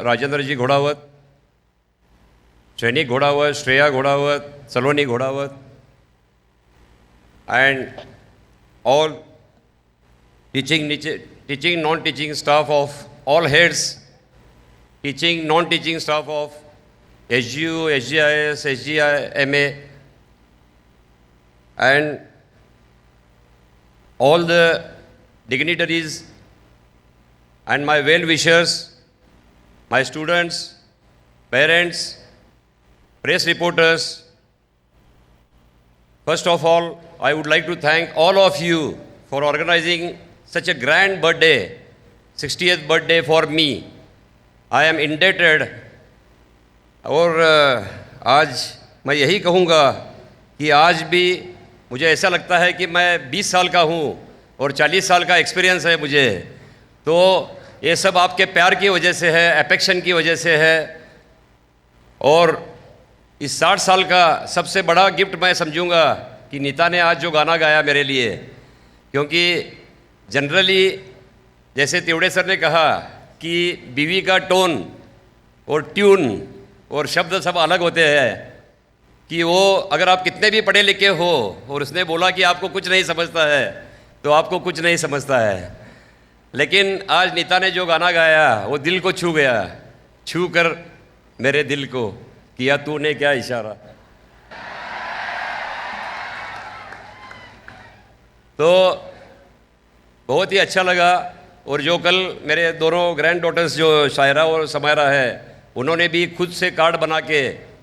राजेंद्र जी घोड़ावत, सैनिक घोड़ावत, श्रेया घोड़ावत, सलोनी Ghodawat, and all teaching, non-teaching staff of all heads, teaching, non-teaching staff of SGU, SGIS, SGIMA, and all the dignitaries and my well-wishers, my students, parents, press reporters. First of all, I would like to thank all of you for organizing such a grand birthday, 60th birthday for me. I am indebted. और आज मैं यही कहूँगा कि आज भी मुझे ऐसा लगता है कि मैं 20 साल का हूँ और 40 साल का एक्सपीरियंस है मुझे। तो ये सब आपके प्यार की वजह से है, अफेक्शन की वजह से है। और इस 60 साल का सबसे बड़ा गिफ्ट मैं समझूंगा कि नीता ने आज जो गाना गाया मेरे लिए, क्योंकि जनरली जैसे तिवड़े सर ने कहा कि बीवी का टोन और ट्यून और शब्द सब अलग होते हैं, कि वो अगर आप कितने भी पढ़े लिखे हो और उसने बोला कि आपको कुछ नहीं समझता है तो आपको कुछ नहीं समझता है। लेकिन आज नीता ने जो गाना गाया वो दिल को छू गया, छू कर मेरे दिल को किया तूने क्या इशारा। तो बहुत ही अच्छा लगा। और जो कल मेरे दोनों ग्रैंड डॉटर्स जो शायरा और समायरा है, उन्होंने भी खुद से कार्ड बना के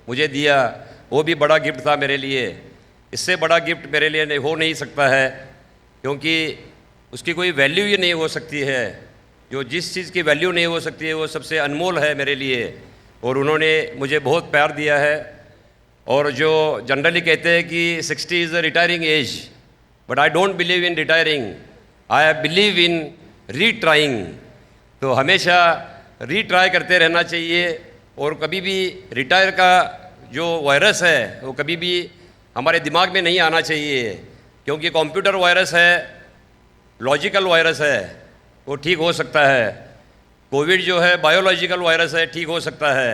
मुझे दिया, वो भी बड़ा गिफ्ट था मेरे लिए। इससे बड़ा गिफ्ट मेरे लिए हो नहीं सकता है, क्योंकि उसकी कोई वैल्यू ही नहीं हो सकती है। जो जिस चीज़ की वैल्यू नहीं हो सकती है वो सबसे अनमोल है मेरे लिए। और उन्होंने मुझे बहुत प्यार दिया है। और जो जनरली कहते हैं कि 60 is a retiring age, but I don't believe in retiring, I believe in retrying. तो हमेशा रीट्राई करते रहना चाहिए। और कभी भी रिटायर का जो वायरस है वो कभी भी हमारे दिमाग में नहीं आना चाहिए, क्योंकि कंप्यूटर वायरस है, लॉजिकल वायरस है, वो ठीक हो सकता है। कोविड जो है बायोलॉजिकल वायरस है, ठीक हो सकता है।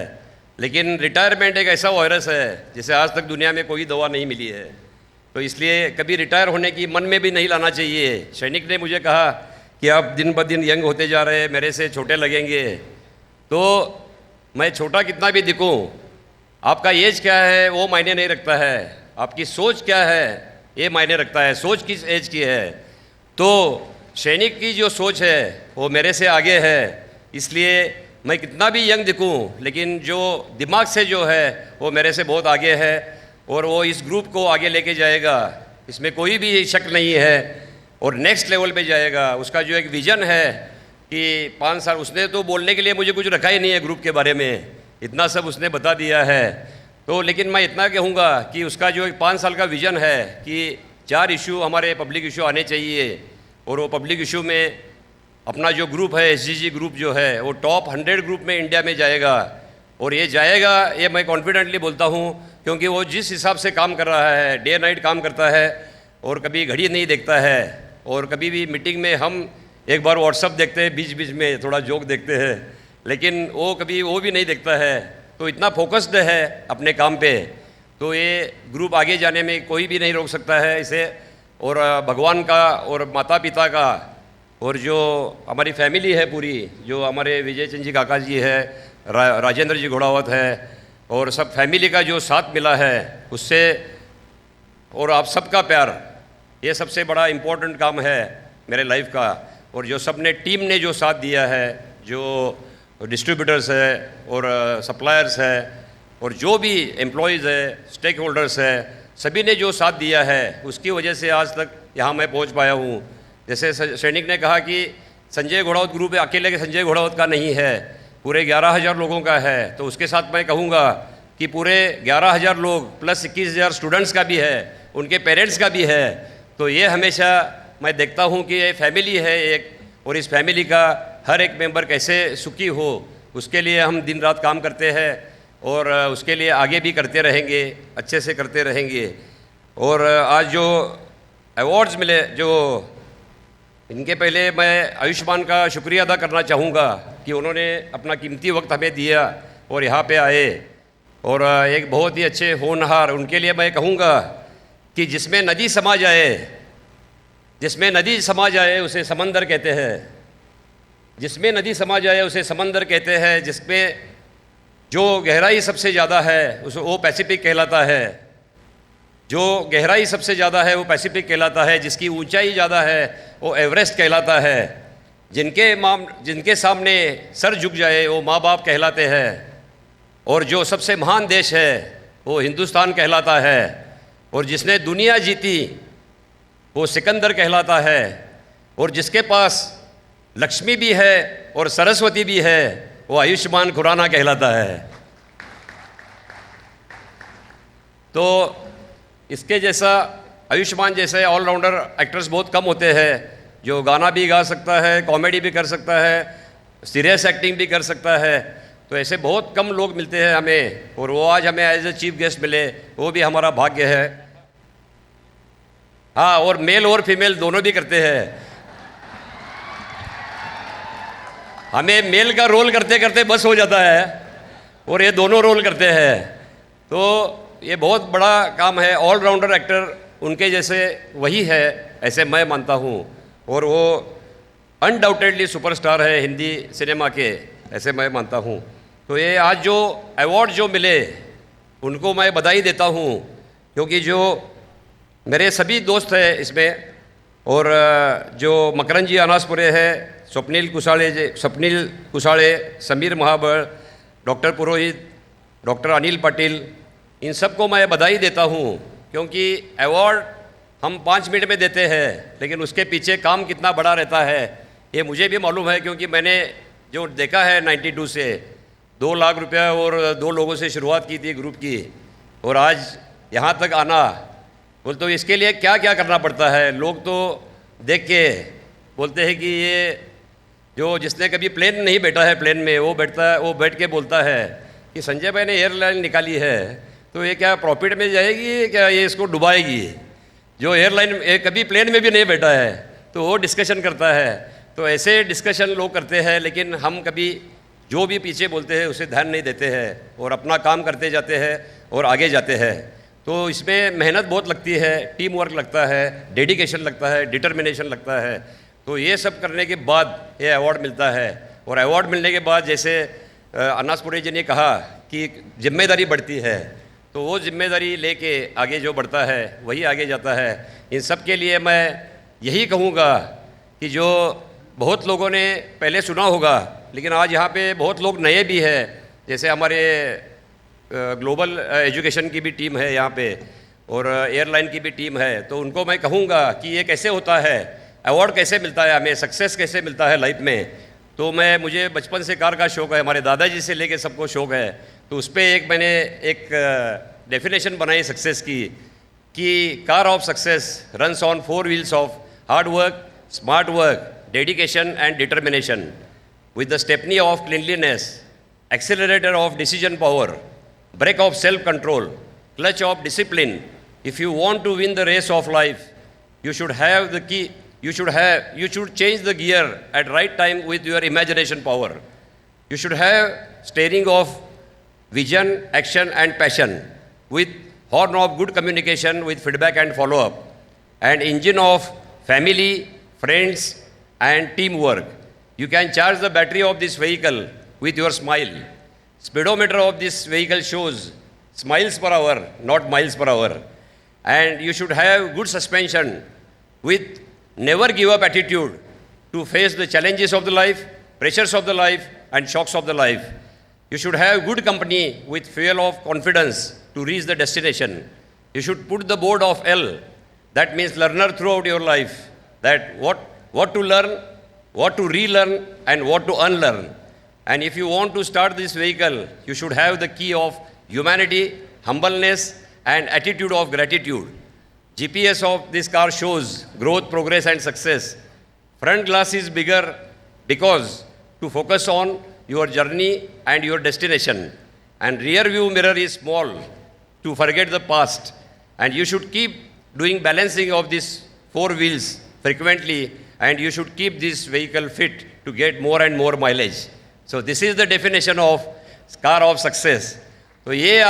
लेकिन रिटायरमेंट एक ऐसा वायरस है जिसे आज तक दुनिया में कोई दवा नहीं मिली है। तो इसलिए कभी रिटायर होने की मन में भी नहीं लाना चाहिए। सैनिक ने मुझे कहा कि आप दिन ब दिन यंग होते जा रहे हैं, मेरे से छोटे लगेंगे। तो मैं छोटा कितना भी दिखूं, आपका एज क्या है वो मायने नहीं रखता है, आपकी सोच क्या है ये मायने रखता है। सोच किस एज की है, तो सैनिक की जो सोच है वो मेरे से आगे है। इसलिए मैं कितना भी यंग दिखूं, लेकिन जो दिमाग से जो है वो मेरे से बहुत आगे है और वो इस ग्रुप को आगे लेके जाएगा, इसमें कोई भी शक नहीं है। और नेक्स्ट लेवल पे जाएगा। उसका जो एक विज़न है कि 5 साल, उसने तो बोलने के लिए मुझे कुछ रखा ही नहीं है ग्रुप के बारे में, इतना सब उसने बता दिया है। तो लेकिन मैं इतना कहूँगा कि उसका जो एक 5 साल का विज़न है कि 4 इशू हमारे पब्लिक इशू आने चाहिए, और वो पब्लिक इशू में अपना जो ग्रुप है SGG ग्रुप जो है वो टॉप 100 ग्रुप में इंडिया में जाएगा। और ये जाएगा, ये मैं कॉन्फिडेंटली बोलता हूँ, क्योंकि वो जिस हिसाब से काम कर रहा है, डे नाइट काम करता है और कभी घड़ी नहीं देखता है। और कभी भी मीटिंग में हम एक बार व्हाट्सअप देखते हैं, बीच बीच में थोड़ा जोक देखते हैं, लेकिन वो कभी वो भी नहीं देखता है। तो इतना फोकस्ड है अपने काम पे, तो ये ग्रुप आगे जाने में कोई भी नहीं रोक सकता है इसे। और भगवान का और माता पिता का और जो हमारी फैमिली है पूरी, जो हमारे विजय चंद जी काका जी है, राजेंद्र जी घोड़ावत है, और सब फैमिली का जो साथ मिला है उससे, और आप सबका प्यार, ये सबसे बड़ा इम्पोर्टेंट काम है मेरे लाइफ का। और जो सब ने टीम ने जो साथ दिया है, जो डिस्ट्रीब्यूटर्स है और सप्लायर्स है और जो भी एम्प्लॉयज़ है, स्टेक होल्डर्स है, सभी ने जो साथ दिया है, उसकी वजह से आज तक यहाँ मैं पहुँच पाया हूँ। जैसे सैनिक ने कहा कि संजय घोड़ावत ग्रुप अकेले के संजय घोड़ावत का नहीं है, पूरे 11,000 लोगों का है। तो उसके साथ मैं कहूँगा कि पूरे 11,000 लोग प्लस 21,000 स्टूडेंट्स का भी है, उनके पेरेंट्स का भी है। तो ये हमेशा मैं देखता हूँ कि ये फैमिली है एक, और इस फैमिली का हर एक मेंबर कैसे सुखी हो, उसके लिए हम दिन रात काम करते हैं और उसके लिए आगे भी करते रहेंगे, अच्छे से करते रहेंगे। और आज जो अवार्ड्स मिले, जो इनके पहले मैं आयुष्मान का शुक्रिया अदा करना चाहूँगा कि उन्होंने अपना कीमती वक्त हमें दिया और यहाँ पे आए, और एक बहुत ही अच्छे होनहार। उनके लिए मैं कहूँगा कि जिसमें नदी समा जाए, जिसमें नदी समा जाए उसे समंदर कहते हैं, जिसमें नदी समा जाए उसे समंदर कहते हैं, जिसमें जो गहराई सबसे ज़्यादा है उसे वो पैसिफिक कहलाता है, जो गहराई सबसे ज़्यादा है वो पैसिफिक कहलाता है, जिसकी ऊंचाई ज़्यादा है वो एवरेस्ट कहलाता है, जिनके सामने सर झुक जाए वो माँ बाप कहलाते हैं, और जो सबसे महान देश है वो हिंदुस्तान कहलाता है, और जिसने दुनिया जीती वो सिकंदर कहलाता है, और जिसके पास लक्ष्मी भी है और सरस्वती भी है वो आयुष्मान खुराना कहलाता है। तो इसके जैसा, आयुष्मान जैसे ऑलराउंडर एक्टर्स बहुत कम होते हैं, जो गाना भी गा सकता है, कॉमेडी भी कर सकता है, सीरियस एक्टिंग भी कर सकता है। तो ऐसे बहुत कम लोग मिलते हैं हमें, और वो आज हमें एज ए चीफ गेस्ट मिले, वो भी हमारा भाग्य है। हाँ, और मेल और फीमेल दोनों भी करते हैं। हमें मेल का रोल करते करते बस हो जाता है, और ये दोनों रोल करते हैं। तो ये बहुत बड़ा काम है। ऑलराउंडर एक्टर उनके जैसे वही है, ऐसे मैं मानता हूँ, और वो अनडाउटेडली सुपरस्टार है हिंदी सिनेमा के, ऐसे मैं मानता हूँ। तो ये आज जो अवार्ड जो मिले उनको मैं बधाई देता हूँ, क्योंकि जो मेरे सभी दोस्त हैं इसमें, और जो मकरंद जी अनासपुरे है, स्वप्निल कुशाळे, समीर महाबळ, डॉक्टर पुरोहित, डॉक्टर अनिल पाटिल, इन सबको मैं बधाई देता हूँ, क्योंकि अवार्ड हम 5 मिनट में देते हैं, लेकिन उसके पीछे काम कितना बड़ा रहता है ये मुझे भी मालूम है, क्योंकि मैंने जो देखा है 92 से 2 लाख रुपया और 2 लोगों से शुरुआत की थी ग्रुप की, और आज यहाँ तक आना बोल, तो इसके लिए क्या क्या करना पड़ता है। लोग तो देख के बोलते हैं कि ये जो जिसने कभी प्लेन नहीं बैठा है, प्लेन में वो बैठ के बोलता है कि संजय भाई ने एयरलाइन निकाली है, तो ये क्या प्रॉफिट में जाएगी, क्या ये इसको डुबाएगी। जो एयरलाइन कभी प्लेन में भी नहीं बैठा है तो वो डिस्कशन करता है। तो ऐसे डिस्कशन लोग करते हैं, लेकिन हम कभी जो भी पीछे बोलते हैं उसे ध्यान नहीं देते हैं, और अपना काम करते जाते हैं और आगे जाते हैं। तो इसमें मेहनत बहुत लगती है, टीम वर्क लगता है, डेडिकेशन लगता है, डिटर्मिनेशन लगता है। तो ये सब करने के बाद ये अवार्ड मिलता है, और अवार्ड मिलने के बाद जैसे अनासपुरे जी ने कहा कि जिम्मेदारी बढ़ती है, तो वो जिम्मेदारी लेके आगे जो बढ़ता है वही आगे जाता है। इन सब के लिए मैं यही कहूँगा कि जो बहुत लोगों ने पहले सुना होगा, लेकिन आज यहाँ पे बहुत लोग नए भी हैं, जैसे हमारे ग्लोबल एजुकेशन की भी टीम है यहाँ पे, और एयरलाइन की भी टीम है। तो उनको मैं कहूँगा कि ये कैसे होता है, अवार्ड कैसे मिलता है हमें, सक्सेस कैसे मिलता है लाइफ में। तो मुझे बचपन से कार का शौक़ है, हमारे दादाजी से लेके सबको शौक़ है। तो उस पर मैंने एक डेफिनेशन बनाई सक्सेस की, कि car of success runs on 4 wheels of hard work, smart work, dedication and determination, with the stepney of cleanliness, accelerator of decision power, brake of self-control, clutch of discipline. If you want to win the race of life, you should have the key. You should change the gear at right time with your imagination power. You should have steering of vision, action and passion, with horn of good communication with feedback and follow-up, and engine of family, friends and teamwork. You can charge the battery of this vehicle with your smile. Speedometer of this vehicle shows smiles per hour, not miles per hour. And you should have good suspension with never give up attitude to face the challenges of the life, pressures of the life and shocks of the life. You should have good company with fuel of confidence to reach the destination. You should put the board of L, that means learner throughout your life, that what to learn, what to relearn and what to unlearn. And if you want to start this vehicle, you should have the key of humanity, humbleness and attitude of gratitude. GPS of this car shows growth, progress and success. Front glass is bigger because to focus on your journey and your destination. And rear view mirror is small to forget the past. And you should keep doing balancing of these 4 wheels frequently and you should keep this vehicle fit to get more and more mileage. So this is the definition of car of success. तो ये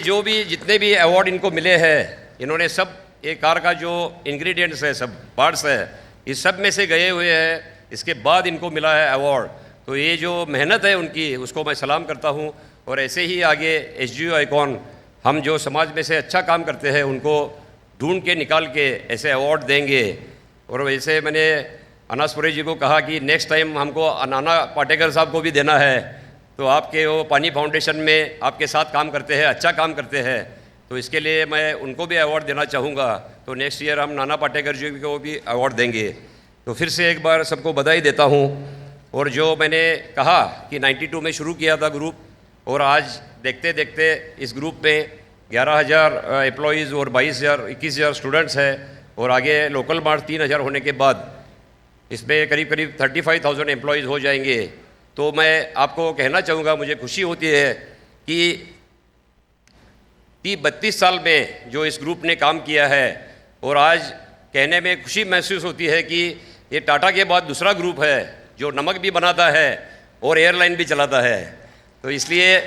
जो भी जितने भी award इनको मिले हैं, इन्होंने सब ये कार का जो इंग्रेडिएंट्स है, सब पार्ट्स है, इस सब में से गए हुए हैं, इसके बाद इनको मिला है अवार्ड। तो ये जो मेहनत है उनकी, उसको मैं सलाम करता हूँ। और ऐसे ही आगे SGU आइकॉन, हम जो समाज में से अच्छा काम करते हैं उनको ढूंढ के निकाल के ऐसे अवार्ड देंगे। और वैसे मैंने अनासपुरी जी को कहा कि नेक्स्ट टाइम हमको नाना पाटेकर साहब को भी देना है, तो आपके वो पानी फाउंडेशन में आपके साथ काम करते हैं, अच्छा काम करते हैं, तो इसके लिए मैं उनको भी अवार्ड देना चाहूँगा। तो नेक्स्ट ईयर हम नाना पाटेकर जी को भी अवार्ड देंगे। तो फिर से एक बार सबको बधाई देता हूँ। और जो मैंने कहा कि 92 में शुरू किया था ग्रुप, और आज देखते देखते इस ग्रुप में 11,000 एम्प्लॉयज़ और 21,000 स्टूडेंट्स हैं, और आगे लोकल मार्च 3,000 होने के बाद इसमें करीब करीब 35,000 एम्प्लॉयज़ हो जाएंगे। तो मैं आपको कहना चाहूँगा, मुझे खुशी होती है कि 32 साल में जो इस ग्रुप ने काम किया है, और आज कहने में खुशी महसूस होती है कि ये टाटा के बाद दूसरा ग्रुप है जो नमक भी बनाता है और एयरलाइन भी चलाता है। तो इसलिए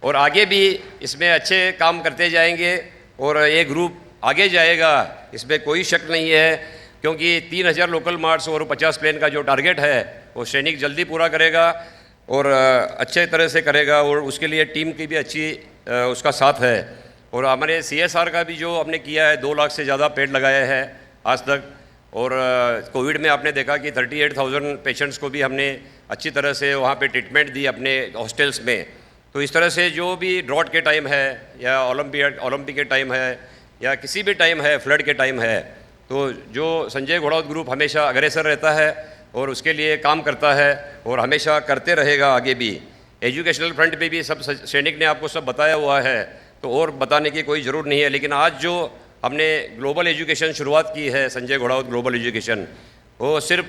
और आगे भी इसमें अच्छे काम करते जाएंगे और ये ग्रुप आगे जाएगा, इसमें कोई शक नहीं है, क्योंकि 3,000 लोकल मार्ट्स और 50 प्लेन का जो टारगेट है वो सैनिक जल्दी पूरा करेगा और अच्छे तरह से करेगा, और उसके लिए टीम की भी अच्छी उसका साथ है। और हमारे CSR का भी जो हमने किया है, 2 लाख से ज़्यादा पेड़ लगाए हैं आज तक। और कोविड में आपने देखा कि 38,000 पेशेंट्स को भी हमने अच्छी तरह से वहाँ पे ट्रीटमेंट दी अपने हॉस्टल्स में। तो इस तरह से जो भी ड्रॉट के टाइम है या ओलंपिक के टाइम है या किसी भी टाइम है, फ्लड के टाइम है, तो जो संजय घोड़ावत ग्रुप हमेशा अग्रेसर रहता है और उसके लिए काम करता है और हमेशा करते रहेगा आगे भी। एजुकेशनल फ्रंट पे भी सब सैनिक ने आपको सब बताया हुआ है, तो और बताने की कोई ज़रूरत नहीं है। लेकिन आज जो हमने ग्लोबल एजुकेशन शुरुआत की है, संजय घोड़ावत ग्लोबल एजुकेशन, वो सिर्फ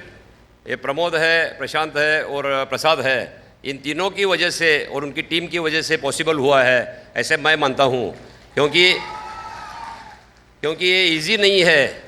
ये प्रमोद है, प्रशांत है और प्रसाद है, इन तीनों की वजह से और उनकी टीम की वजह से पॉसिबल हुआ है, ऐसे मैं मानता हूँ। क्योंकि ये इजी नहीं है,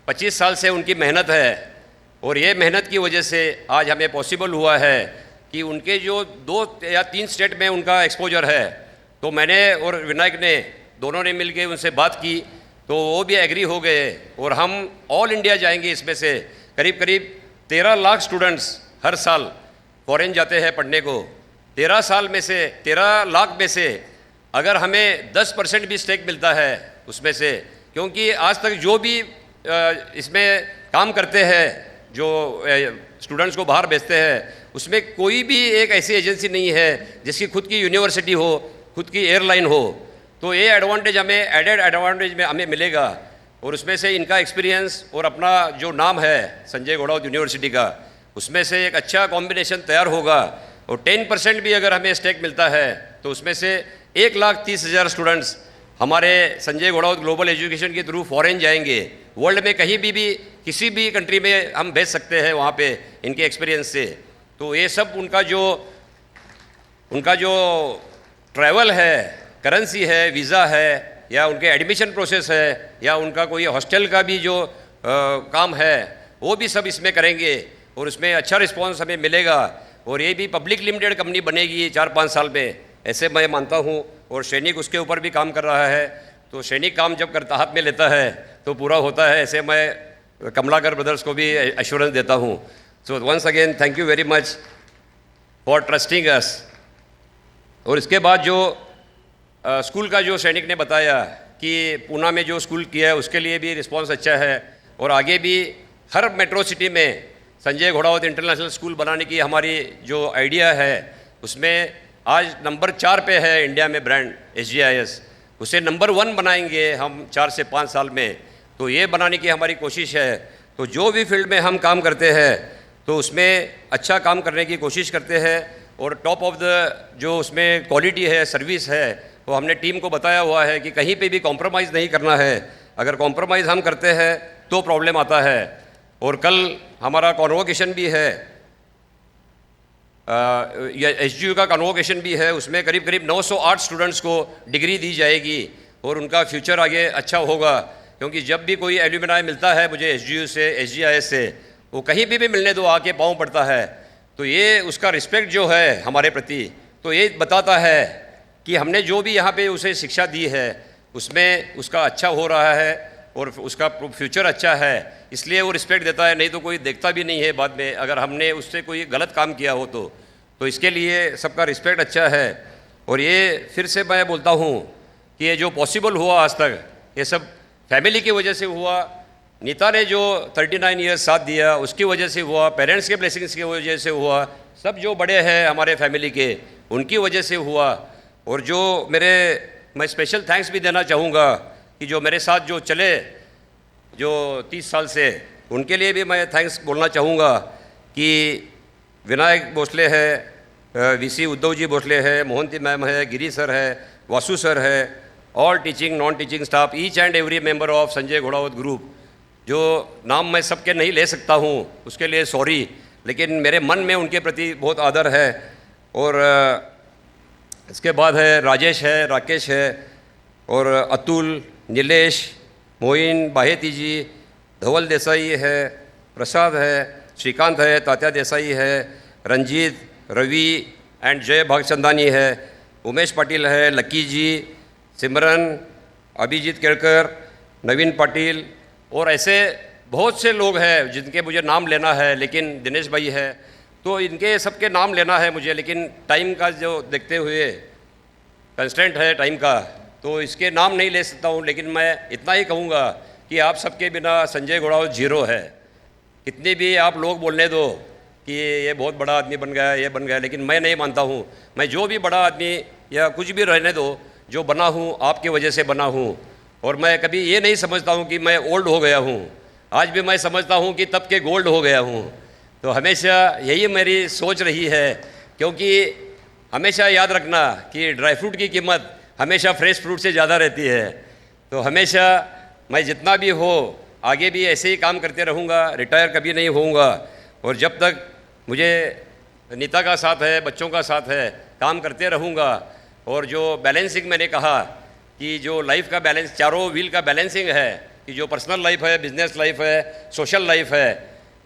25 साल से उनकी मेहनत है, और ये मेहनत की वजह से आज हमें पॉसिबल हुआ है कि उनके जो 2 या 3 स्टेट में उनका एक्सपोजर है, तो मैंने और विनायक ने दोनों ने मिलके उनसे बात की, तो वो भी एग्री हो गए, और हम ऑल इंडिया जाएंगे। इसमें से करीब करीब 13 लाख स्टूडेंट्स हर साल फॉरेन जाते हैं पढ़ने को। 13 लाख में से अगर हमें 10% भी स्टेक मिलता है उसमें से, क्योंकि आज तक जो भी इसमें काम करते हैं, जो स्टूडेंट्स को बाहर भेजते हैं, उसमें कोई भी एक ऐसी एजेंसी नहीं है जिसकी खुद की यूनिवर्सिटी हो, खुद की एयरलाइन हो। तो ये एडवांटेज हमें, एडेड एडवांटेज में हमें मिलेगा, और उसमें से इनका एक्सपीरियंस और अपना जो नाम है संजय घोड़ावत यूनिवर्सिटी का, उसमें से एक अच्छा कॉम्बिनेशन तैयार होगा। और 10% भी अगर हमें स्टेक मिलता है तो उसमें से 1,30,000 स्टूडेंट्स हमारे संजय घोड़ावत ग्लोबल एजुकेशन के थ्रू फॉरेन जाएंगे। वर्ल्ड में कहीं भी किसी भी कंट्री में हम भेज सकते हैं वहाँ पे इनके एक्सपीरियंस से। तो ये सब उनका जो ट्रैवल है, करेंसी है, वीज़ा है, या उनके एडमिशन प्रोसेस है, या उनका कोई हॉस्टल का भी जो काम है, वो भी सब इसमें करेंगे, और उसमें अच्छा रिस्पांस हमें मिलेगा। और ये भी पब्लिक लिमिटेड कंपनी बनेगी 4-5 साल में, ऐसे मैं मानता हूँ। और सैनिक उसके ऊपर भी काम कर रहा है, तो सैनिक काम जब करता हाथ में लेता है तो पूरा होता है, ऐसे मैं कमलाकर ब्रदर्स को भी एश्योरेंस देता हूँ। So once again thank you very much for trusting us. और इसके बाद जो स्कूल का जो सैनिक ने बताया कि पूना में जो स्कूल किया है उसके लिए भी रिस्पांस अच्छा है, और आगे भी हर मेट्रो सिटी में संजय घोड़ावत इंटरनेशनल स्कूल बनाने की हमारी जो आइडिया है, उसमें आज नंबर 4 पे है इंडिया में ब्रांड SGIS, उसे नंबर 1 बनाएंगे हम 4 से 5 साल में। तो ये बनाने की हमारी कोशिश है। तो जो भी फील्ड में हम काम करते हैं तो उसमें अच्छा काम करने की कोशिश करते हैं, और टॉप ऑफ द जो उसमें क्वालिटी है, सर्विस है, वो हमने टीम को बताया हुआ है कि कहीं पे भी कॉम्प्रोमाइज़ नहीं करना है। अगर कॉम्प्रोमाइज़ हम करते हैं तो प्रॉब्लम आता है। और कल हमारा कॉन्वोकेशन भी है, SGU का कन्वोकेशन भी है, उसमें करीब करीब 908 स्टूडेंट्स को डिग्री दी जाएगी और उनका फ्यूचर आगे अच्छा होगा। क्योंकि जब भी कोई एल्यूमिनाई मिलता है मुझे एसजीयू से, एसजीआईएस से, वो कहीं भी मिलने दो, आके पाँव पड़ता है, तो ये उसका रिस्पेक्ट जो है हमारे प्रति, तो ये बताता है कि हमने जो भी यहाँ पे उसे शिक्षा दी है उसमें उसका अच्छा हो रहा है और उसका फ्यूचर अच्छा है, इसलिए वो रिस्पेक्ट देता है। नहीं तो कोई देखता भी नहीं है बाद में, अगर हमने उससे कोई गलत काम किया हो तो इसके लिए सबका रिस्पेक्ट अच्छा है। और ये फिर से मैं बोलता हूँ कि ये जो पॉसिबल हुआ आज तक, ये सब फैमिली की वजह से हुआ। नीता ने जो 39 ईयर्स साथ दिया उसकी वजह से हुआ, पेरेंट्स के ब्लेसिंग्स की वजह से हुआ, सब जो बड़े हैं हमारे फैमिली के उनकी वजह से हुआ। और जो मैं स्पेशल थैंक्स भी देना चाहूँगा कि जो मेरे साथ जो चले जो 30 साल से, उनके लिए भी मैं थैंक्स बोलना चाहूँगा कि विनायक भोसले है, वीसी उद्धव जी भोसले है, मोहंती मैम है, गिरी सर है, वासु सर है, all teaching non teaching staff, each and every member of Sanjay Ghodawat group. जो नाम मैं सबके नहीं ले सकता हूँ उसके लिए सॉरी, लेकिन मेरे मन में उनके प्रति बहुत आदर है। और इसके बाद है राजेश है, राकेश है, और अतुल, नीलेश, मोइन, बाहेती जी, धवल देसाई है, प्रसाद है, श्रीकांत है, तात्या देसाई है, रंजीत, रवि एंड जय भागचंदानी है, उमेश पाटिल है, लकी जी, सिमरन, अभिजीत केड़कर, नवीन पाटिल, और ऐसे बहुत से लोग हैं जिनके मुझे नाम लेना है, लेकिन दिनेश भाई है, तो इनके सबके नाम लेना है मुझे, लेकिन टाइम का जो देखते हुए कंस्टेंट है टाइम का, तो इसके नाम नहीं ले सकता हूँ। लेकिन मैं इतना ही कहूँगा कि आप सबके बिना संजय घोड़ावत जीरो है। कितने भी आप लोग बोलने दो कि ये बहुत बड़ा आदमी बन गया, ये बन गया, लेकिन मैं नहीं मानता हूँ। मैं जो भी बड़ा आदमी या कुछ भी रहने दो, जो बना हूँ आपकी वजह से बना हूँ। और मैं कभी ये नहीं समझता हूँ कि मैं ओल्ड हो गया हूँ, आज भी मैं समझता हूँ कि तब के गोल्ड हो गया हूँ। तो हमेशा यही मेरी सोच रही है, क्योंकि हमेशा याद रखना कि ड्राई फ्रूट की कीमत हमेशा फ्रेश फ्रूट से ज़्यादा रहती है। तो हमेशा मैं जितना भी हो आगे भी ऐसे ही काम करते रहूँगा, रिटायर कभी नहीं होऊंगा। और जब तक मुझे नीता का साथ है, बच्चों का साथ है, काम करते रहूँगा। और जो बैलेंसिंग मैंने कहा कि जो लाइफ का बैलेंस, चारों व्हील का बैलेंसिंग है कि जो पर्सनल लाइफ है, बिजनेस लाइफ है, सोशल लाइफ है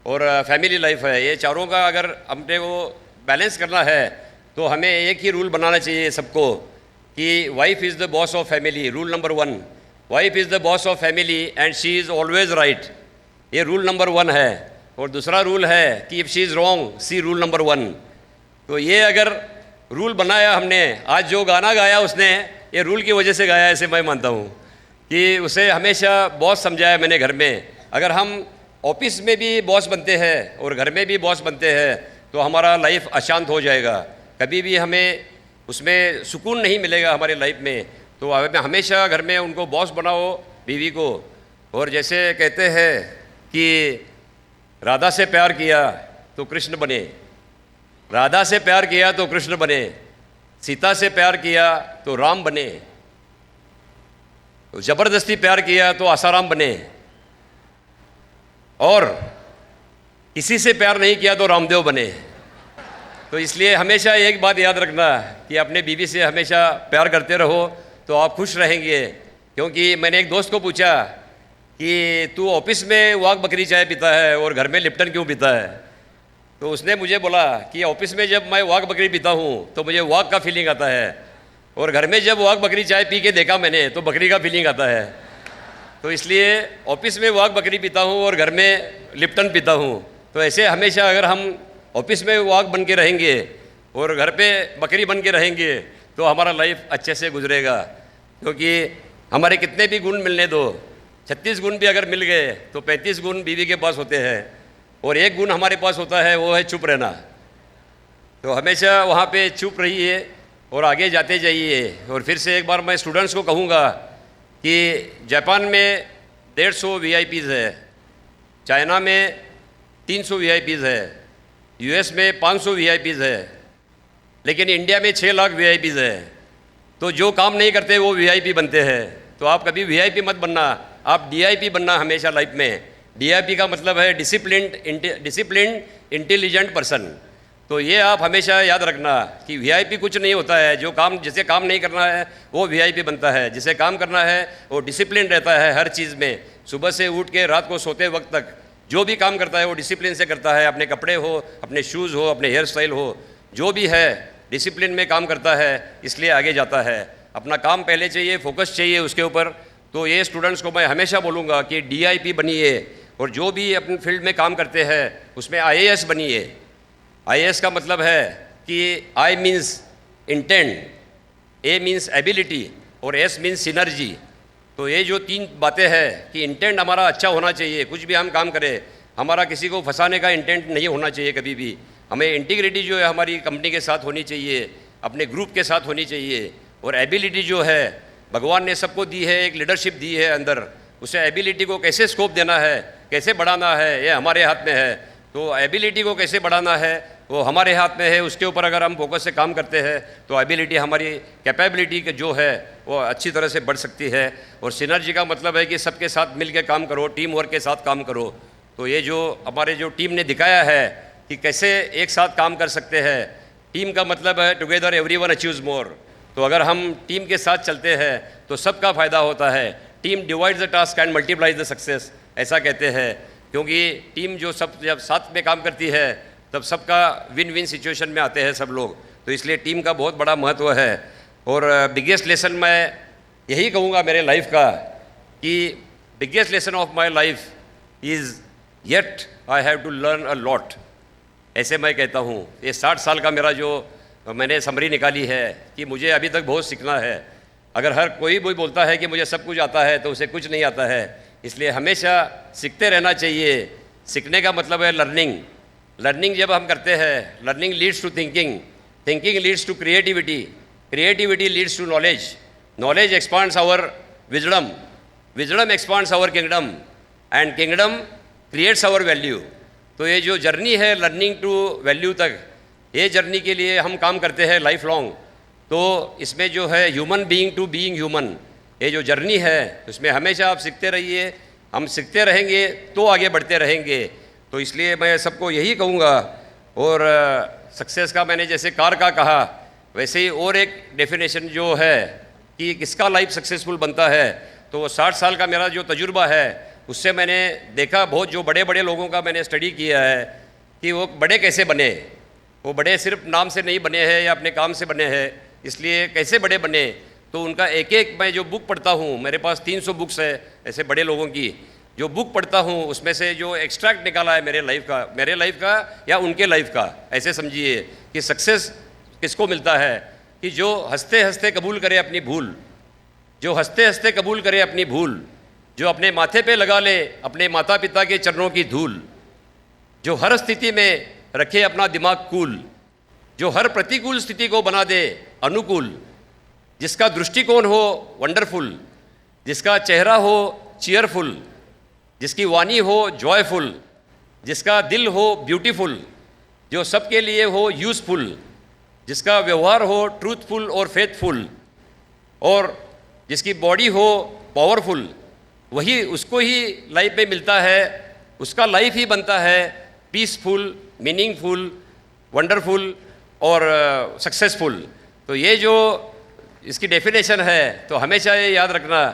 और फैमिली लाइफ है, ये चारों का अगर हमने वो बैलेंस करना है तो हमें एक ही रूल बनाना चाहिए सबको कि wife is the boss of family. Rule number 1, wife is the boss of family and she is always right. ये रूल नंबर 1 है। और दूसरा रूल है कि if she is wrong, see rule number 1। तो ये अगर रूल बनाया हमने, आज जो गाना गाया उसने ये रूल की वजह से गाया, ऐसे मैं मानता हूँ कि उसे हमेशा बॉस समझाया मैंने घर में। अगर हम ऑफिस में भी बॉस बनते हैं और घर में भी बॉस बनते हैं तो हमारा लाइफ अशांत हो जाएगा, कभी भी हमें उसमें सुकून नहीं मिलेगा हमारे लाइफ में। तो हमेशा घर में उनको बॉस बनाओ बीवी को। और जैसे कहते हैं कि राधा से प्यार किया तो कृष्ण बने, राधा से प्यार किया तो कृष्ण बने, सीता से प्यार किया तो राम बने, तो जबरदस्ती प्यार किया तो आसाराम बने, और किसी से प्यार नहीं किया तो रामदेव बने। तो इसलिए हमेशा एक बात याद रखना कि अपने बीवी से हमेशा प्यार करते रहो तो आप खुश रहेंगे। क्योंकि मैंने एक दोस्त को पूछा कि तू ऑफिस में वाघ बकरी चाय पीता है और घर में लिप्टन क्यों पीता है? तो उसने मुझे बोला कि ऑफिस में जब मैं वाघ बकरी पीता हूँ तो मुझे वाघ का फीलिंग आता है, और घर में जब वाघ बकरी चाय पी के देखा मैंने तो बकरी का फीलिंग आता है। तो इसलिए ऑफिस में वाघ बकरी पीता हूँ और घर में लिप्टन पीता हूँ। तो ऐसे हमेशा अगर हम ऑफिस में वाघ बन के रहेंगे और घर पे बकरी बन के रहेंगे तो हमारा लाइफ अच्छे से गुजरेगा। क्योंकि हमारे कितने भी गुण मिलने दो, 36 गुण भी अगर मिल गए तो 35 गुण बीवी के पास होते हैं, और एक गुण हमारे पास होता है, वो है चुप रहना। तो हमेशा वहाँ पे चुप रहिए और आगे जाते जाइए। और फिर से एक बार मैं स्टूडेंट्स को कहूँगा कि जापान में 150 VIPs है, चाइना में 300 VIPs है, US में 500 VIPs है, लेकिन इंडिया में 6 लाख VIPs है। तो जो काम नहीं करते वो VIP बनते हैं। तो आप कभी VIP मत बनना, आप DIP बनना हमेशा लाइफ में। DIP का मतलब है डिसिप्लिन्ड इंटेलिजेंट पर्सन। तो ये आप हमेशा याद रखना कि वीआईपी कुछ नहीं होता है। जो काम, जिसे काम नहीं करना है वो वीआईपी बनता है, जिसे काम करना है वो डिसिप्लिन रहता है हर चीज़ में। सुबह से उठ के रात को सोते वक्त तक जो भी काम करता है वो डिसिप्लिन से करता है। अपने कपड़े हो, अपने शूज़ हो, अपने हेयर स्टाइल हो, जो भी है डिसिप्लिन में काम करता है, इसलिए आगे जाता है। अपना काम पहले चाहिए, फोकस चाहिए उसके ऊपर। तो ये स्टूडेंट्स को मैं हमेशा बोलूँगा कि DIP बनिए, और जो भी अपनी फील्ड में काम करते हैं उसमें IAS बनिए। IAS का मतलब है कि I means intent, A means ability और S मीन्स सिनर्जी। तो ये जो 3 बातें हैं कि इंटेंट हमारा अच्छा होना चाहिए, कुछ भी हम काम करें हमारा किसी को फंसाने का इंटेंट नहीं होना चाहिए कभी भी। हमें इंटीग्रिटी जो है हमारी कंपनी के साथ होनी चाहिए, अपने ग्रुप के साथ होनी चाहिए। और एबिलिटी जो है भगवान ने सबको दी है, एक लीडरशिप दी है अंदर, उसे एबिलिटी को कैसे स्कोप देना है, कैसे बढ़ाना है, ये हमारे हाथ में है। तो एबिलिटी को कैसे बढ़ाना है वो हमारे हाथ में है। उसके ऊपर अगर हम फोकस से काम करते हैं तो एबिलिटी, हमारी कैपेबिलिटी के जो है वो अच्छी तरह से बढ़ सकती है। और सिनर्जी का मतलब है कि सबके साथ मिल के काम करो, टीम वर्क के साथ काम करो। तो ये जो हमारे जो टीम ने दिखाया है कि कैसे एक साथ काम कर सकते हैं, टीम का मतलब है टुगेदर एवरीवन अचीव्स मोर। तो अगर हम टीम के साथ चलते हैं तो सबका फ़ायदा होता है। Team divides the task and multiplies the success, ऐसा कहते हैं। क्योंकि टीम जो सब जब साथ में काम करती है तब सबका विन विन सिचुएशन में आते हैं सब लोग। तो इसलिए टीम का बहुत बड़ा महत्व है। और बिगेस्ट लेसन मैं यही कहूँगा मेरे लाइफ का कि biggest lesson of my life is yet I have to learn a lot, ऐसे मैं कहता हूँ। ये 60 साल का मेरा जो मैंने समरी निकाली है कि मुझे अभी तक बहुत सीखना है। अगर हर कोई भी बोलता है कि मुझे सब कुछ आता है तो उसे कुछ नहीं आता है। इसलिए हमेशा सीखते रहना चाहिए। सीखने का मतलब है लर्निंग। लर्निंग जब हम करते हैं, learning leads to thinking, thinking leads to creativity, creativity leads to knowledge, knowledge expands our wisdom, wisdom expands our kingdom, and kingdom creates our value. तो ये जो जर्नी है लर्निंग टू वैल्यू तक, ये जर्नी के लिए हम काम करते हैं लाइफ लॉन्ग। तो इसमें जो है human being to being human, ये जो जर्नी है उसमें हमेशा आप सीखते रहिए। हम सीखते रहेंगे तो आगे बढ़ते रहेंगे। तो इसलिए मैं सबको यही कहूँगा। और सक्सेस का मैंने जैसे कार का कहा, वैसे ही और एक डेफिनेशन जो है कि किसका लाइफ सक्सेसफुल बनता है, तो 60 साल का मेरा जो तजुर्बा है उससे मैंने देखा बहुत, जो बड़े बड़े लोगों का मैंने स्टडी किया है कि वो बड़े कैसे बने। वो बड़े सिर्फ नाम से नहीं बने हैं या अपने काम से बने हैं। इसलिए कैसे बड़े बने, तो उनका एक एक मैं जो बुक पढ़ता हूँ, मेरे पास 300 बुक्स है ऐसे बड़े लोगों की, जो बुक पढ़ता हूँ उसमें से जो एक्सट्रैक्ट निकाला है मेरे लाइफ का या उनके लाइफ का, ऐसे समझिए कि सक्सेस किसको मिलता है कि जो हंसते हंसते कबूल करे अपनी भूल, जो हंसते हंसते कबूल करे अपनी भूल, जो अपने माथे पे लगा ले अपने माता पिता के चरणों की धूल, जो हर स्थिति में रखे अपना दिमाग कूल, जो हर प्रतिकूल स्थिति को बना दे अनुकूल, जिसका दृष्टिकोण हो वंडरफुल, जिसका चेहरा हो चीयरफुल, जिसकी वाणी हो जॉयफुल, जिसका दिल हो ब्यूटीफुल, जो सबके लिए हो यूज़फुल, जिसका व्यवहार हो ट्रूथफुल और फेथफुल, और जिसकी बॉडी हो पावरफुल, वही उसको ही लाइफ में मिलता है। उसका लाइफ ही बनता है पीसफुल, मीनिंगफुल, वंडरफुल और सक्सेसफुल। तो ये जो इसकी डेफिनेशन है, तो हमेशा ये याद रखना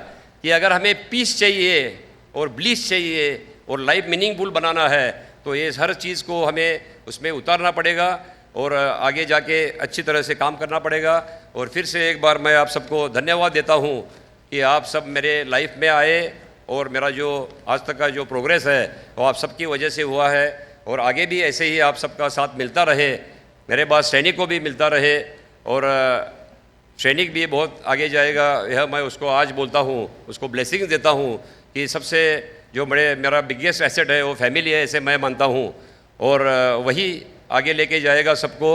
कि अगर हमें पीस चाहिए और ब्लिस चाहिए और लाइफ मीनिंगफुल बनाना है तो ये हर चीज़ को हमें उसमें उतारना पड़ेगा और आगे जाके अच्छी तरह से काम करना पड़ेगा। और फिर से एक बार मैं आप सबको धन्यवाद देता हूँ कि आप सब मेरे लाइफ में आए और मेरा जो आज तक का जो प्रोग्रेस है वो आप सबकी वजह से हुआ है। और आगे भी ऐसे ही आप सबका साथ मिलता रहे, मेरे बाद सैनिक को भी मिलता रहे और सैनिक भी बहुत आगे जाएगा। यह मैं उसको आज बोलता हूँ, उसको ब्लेसिंग देता हूँ कि सबसे जो मेरा बिगेस्ट एसेट है वो फैमिली है, ऐसे मैं मानता हूँ। और वही आगे लेके जाएगा सबको,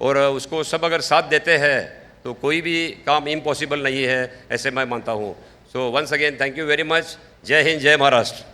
और उसको सब अगर साथ देते हैं तो कोई भी काम इम्पॉसिबल नहीं है, ऐसे मैं मानता हूँ। So once again thank you very much. जय हिंद, जय महाराष्ट्र।